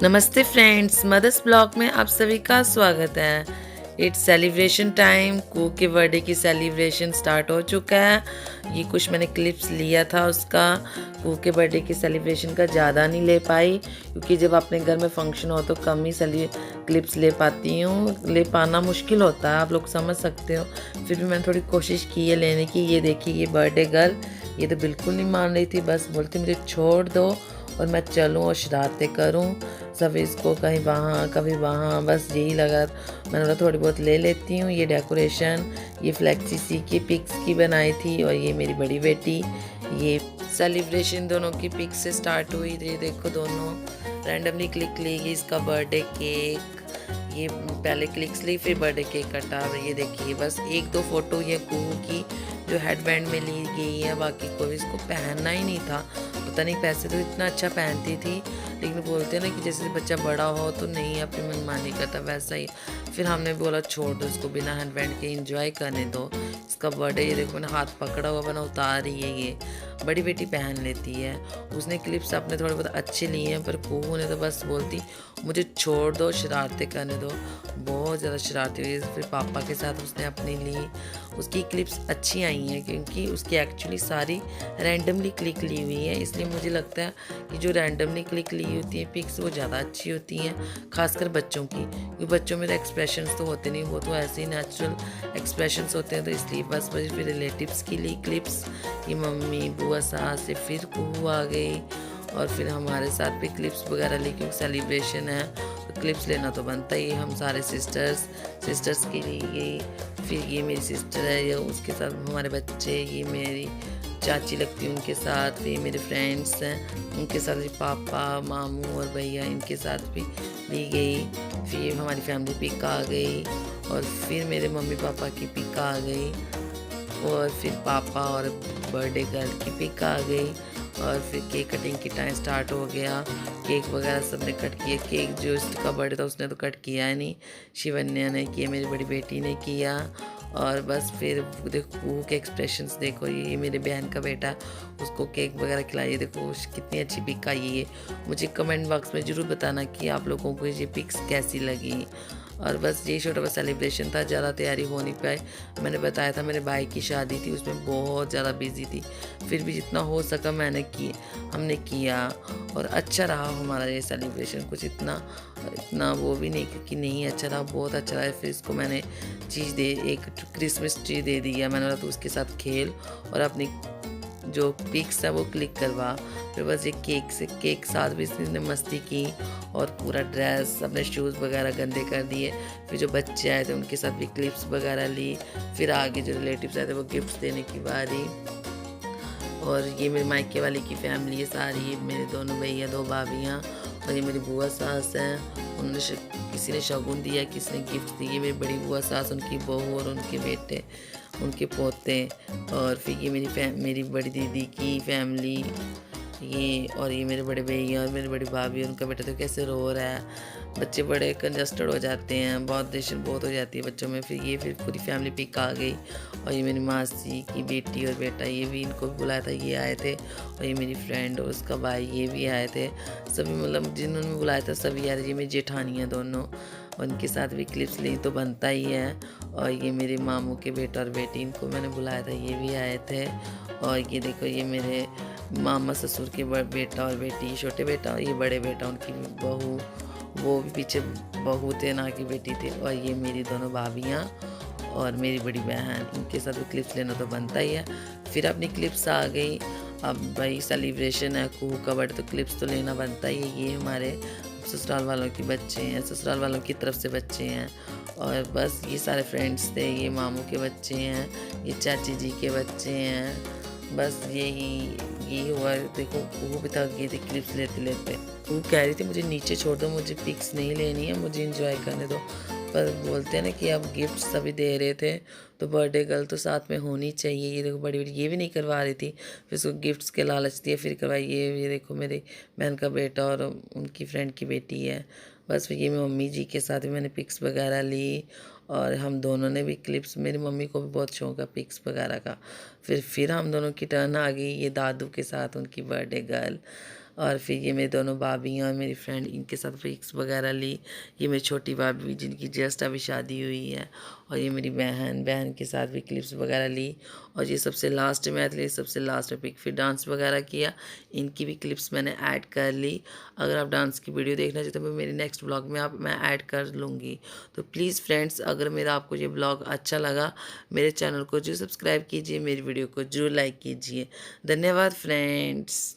नमस्ते friends, mother's blog में आप सभी का स्वागत है। It's celebration time. कू के बर्थडे की सेलिब्रेशन स्टार्ट हो चुका है। ये कुछ मैंने क्लिप्स लिया था उसका। कू के बर्थडे की सेलिब्रेशन का ज़्यादा नहीं ले पाई क्योंकि जब अपने घर में फंक्शन हो तो कम ही क्लिप्स ले पाती हूँ। ले पाना मुश्किल होता है, आप लोग समझ सकते हो। फिर भी मैंने थोड़ी कोशिश की है लेने की। ये देखिए, ये बर्थडे गर्ल, ये तो बिल्कुल नहीं मान रही थी, बस बोलती मुझे छोड़ दो और मैं चलूँ और शरारतें करूँ। सब इसको कहीं वहाँ कभी वहाँ, बस यही लगा। मैंने बोला थोड़ी बहुत ले लेती हूँ। ये डेकोरेशन ये फ्लेक्सी सी की पिक्स की बनाई थी और ये मेरी बड़ी बेटी। ये सेलिब्रेशन दोनों की पिक से स्टार्ट हुई थी। देखो दोनों रैंडमली क्लिक ली गई। इसका बर्थडे केक, ये पहले क्लिक्स ली फिर बर्थडे केक कटा। और ये देखिए बस एक दो फोटो ये कुहू की जो हेडबैंड में ली गई है, बाकी कोई इसको पहनना ही नहीं था। पता नहीं, पैसे तो इतना अच्छा पहनती थी, लेकिन बोलते हैं ना कि जैसे बच्चा बड़ा हो तो नहीं अपनी मनमानी करता, वैसा ही। फिर हमने बोला छोड़ दो इसको, बिना हैंडबैंड के एंजॉय करने दो इसका बर्थडे। ये देखो मैंने हाथ पकड़ा हुआ, बना उतार रही है। ये बड़ी बेटी पहन लेती है। उसने क्लिप्स अपने थोड़े बहुत अच्छे लिए हैं, पर कुहू ने तो बस बोलती मुझे छोड़ दो, शरारतें करने दो। बहुत ज़्यादा शरारती हुई। फिर पापा के साथ उसने अपनी ली। उसकी क्लिप्स अच्छी आई हैं क्योंकि उसकी एक्चुअली सारी रैंडमली क्लिक ली हुई है, इसलिए मुझे लगता है कि जो रैंडमली क्लिक ली होती है पिक्स वो ज़्यादा अच्छी होती हैं, खासकर बच्चों की। क्योंकि बच्चों में तो एक्सप्रेशंस तो होते नहीं, वो तो ऐसे ही नेचुरल एक्सप्रेशंस होते हैं। तो इसलिए बस मुझे फिर रिलेटिव्स की ली क्लिप्स कि मम्मी बुआ सास से, फिर कुहू आ गई और फिर हमारे साथ भी क्लिप्स वगैरह ली क्योंकि सेलिब्रेशन है तो क्लिप्स लेना तो बनता ही। हम सारे सिस्टर्स के लिए। फिर ये मेरी सिस्टर है, ये उसके साथ हमारे बच्चे, ये मेरी चाची लगती है उनके साथ। फिर मेरे फ्रेंड्स हैं उनके साथ भी, पापा मामू और भैया इनके साथ भी ली गई। फिर हमारी फैमिली पिक आ गई और फिर मेरे मम्मी पापा की पिक आ गई और फिर पापा और बर्थडे गर्ल की पिक आ गई। और फिर केक कटिंग की टाइम स्टार्ट हो गया। केक वगैरह सबने कट किया। केक जो इसका बर्थडे था उसने तो कट किया है नहीं, शिवन्या ने किया, मेरी बड़ी बेटी ने किया। और बस फिर देखो कुहू के एक्सप्रेशंस देखो। ये मेरे बहन का बेटा, उसको केक वगैरह खिलाइए। देखो कितनी अच्छी पिक आई है। मुझे कमेंट बॉक्स में ज़रूर बताना कि आप लोगों को ये पिक्स कैसी लगी। और बस ये छोटा सा सेलिब्रेशन था, ज़्यादा तैयारी हो नहीं पाई। मैंने बताया था मेरे भाई की शादी थी, उसमें बहुत ज़्यादा बिजी थी। फिर भी जितना हो सका हमने किया और अच्छा रहा हमारा ये सेलिब्रेशन। कुछ इतना इतना वो भी नहीं कि नहीं अच्छा रहा, बहुत अच्छा रहा। फिर इसको मैंने एक क्रिसमस ट्री दे दिया। मैंने बोला तो उसके साथ खेल और अपनी जो पिक्स है वो क्लिक करवा। फिर बस ये केक साथ भी इसने मस्ती की और पूरा ड्रेस अपने शूज़ वगैरह गंदे कर दिए। फिर जो बच्चे आए थे उनके साथ भी क्लिप्स वगैरह ली। फिर आगे जो रिलेटिव्स आए थे वो गिफ्ट्स देने की बारी। और ये मेरे मायके वाले की फैमिली है सारी, मेरे दोनों भैया दो भाभियाँ और ये मेरी बुआ सास हैं। किसी ने शगुन दिया, किसी ने गिफ्ट दिए। मेरी बड़ी बुआ सास, उनकी बहू और उनके बेटे, उनके पोते। और फिर ये मेरी बड़ी दीदी की फैमिली, ये और ये मेरे बड़े भैया और मेरी बड़ी भाभी और उनका बेटा तो कैसे रो रहा है। बच्चे बड़े कंजस्टेड हो जाते हैं, बहुत टेंशन बहुत हो जाती है बच्चों में। फिर पूरी फैमिली पिक आ गई। और ये मेरी मासी की बेटी और बेटा, ये भी इनको भी बुलाया था, ये आए थे। और ये मेरी फ्रेंड और उसका भाई, ये भी आए थे। सभी मतलब जिन्होंने बुलाया था सभी आए थे। ये मेरी जेठानी है दोनों, उनके साथ भी क्लिप्स ली तो बनता ही है। और ये मेरे मामू के बेटा और बेटी, इनको मैंने बुलाया था, ये भी आए थे। और ये देखो ये मेरे मामा ससुर के बेटा और बेटी, छोटे बेटा और ये बड़े बेटा, उनकी बहू, वो भी पीछे बहू थे ना कि बेटी थे। और ये मेरी दोनों भाभियाँ और मेरी बड़ी बहन, इनके साथ भी क्लिप्स लेना तो बनता ही है। फिर अपनी क्लिप्स आ गई। अब भाई सेलिब्रेशन है कुहू का बर्थडे तो क्लिप्स तो लेना बनता ही है। ये हमारे ससुराल वालों के बच्चे हैं, ससुराल वालों की तरफ से बच्चे हैं। और बस ये सारे फ्रेंड्स थे, ये मामू के बच्चे हैं, ये चाची जी के बच्चे हैं। बस यही हुआ। देखो वो भी थक गई थी क्लिप्स लेते लेते। वो कह रही थी मुझे नीचे छोड़ दो, मुझे पिक्स नहीं लेनी है, मुझे इंजॉय करने दो। पर बोलते हैं ना कि अब गिफ्ट सभी दे रहे थे तो बर्थडे गर्ल तो साथ में होनी चाहिए। ये देखो बड़ी बड़ी ये भी नहीं करवा रही थी, फिर उसको गिफ्ट्स के लालच दिए फिर करवाई। ये देखो मेरी बहन का बेटा और उनकी फ्रेंड की बेटी है। बस फिर ये मेरी मम्मी जी के साथ भी मैंने पिक्स वगैरह ली और हम दोनों ने भी क्लिप्स, मेरी मम्मी को भी बहुत शौक है पिक्स वगैरह का। फिर हम दोनों की टर्न आ गई, ये दादू के साथ उनकी बर्थडे गर्ल। और फिर ये मेरी दोनों भाभी और मेरी फ्रेंड, इनके साथ पिक्स वगैरह ली। ये मेरी छोटी भाभी जिनकी जस्ट अभी शादी हुई है, और ये मेरी बहन के साथ भी क्लिप्स वगैरह ली। और ये सबसे लास्ट में आई, सबसे लास्ट में पिक, फिर डांस वगैरह किया, इनकी भी क्लिप्स मैंने ऐड कर ली। अगर आप डांस की वीडियो देखना चाहते हो तो मेरी नेक्स्ट ब्लॉग में मैं ऐड कर लूँगी। तो प्लीज़ फ्रेंड्स, अगर मेरा आपको ये ब्लॉग अच्छा लगा, मेरे चैनल को जरूर सब्सक्राइब कीजिए, मेरी वीडियो को जरूर लाइक कीजिए। धन्यवाद फ्रेंड्स।